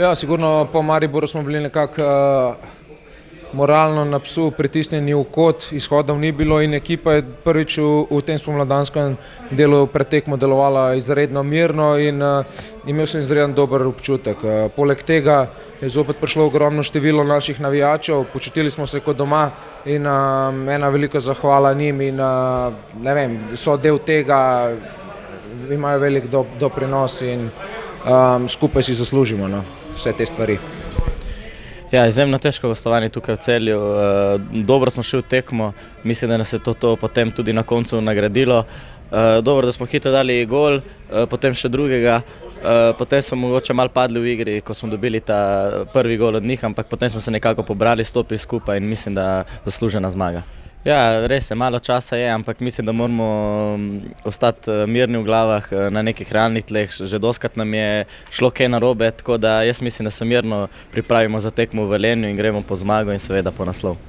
Ja, sigurno po Mariboru smo bili nekako moralno na psu pritisnjeni v kot, izhodov ni bilo in ekipa je prvič v tem spomladanskem delu pred tekmo delovala izredno mirno in imel sem izredno dober občutek. Poleg tega je zopet prišlo ogromno število naših navijačev, počutili smo se kot doma in ena velika zahvala njim in ne vem, so del tega, imajo velik doprinos in skupaj si zaslužimo vse te stvari. Ja, izjemno težko gostovanje tukaj v Celju, dobro smo šli v tekmo, mislim, da nas je to potem tudi na koncu nagradilo. Dobro, da smo hitro dali gol, potem še drugega, potem smo mogoče malo padli v igri, ko smo dobili ta prvi gol od njih, ampak potem smo se nekako pobrali, stopili skupaj in mislim, da zaslužena zmaga. Ja, res je, malo časa je, ampak mislim, da moramo ostati mirni v glavah na nekih realnih tleh. Že doskrat nam je šlo kaj narobe, tako da jaz mislim, da se mirno pripravimo za tekmo v Velenju in gremo po zmago in seveda po naslov.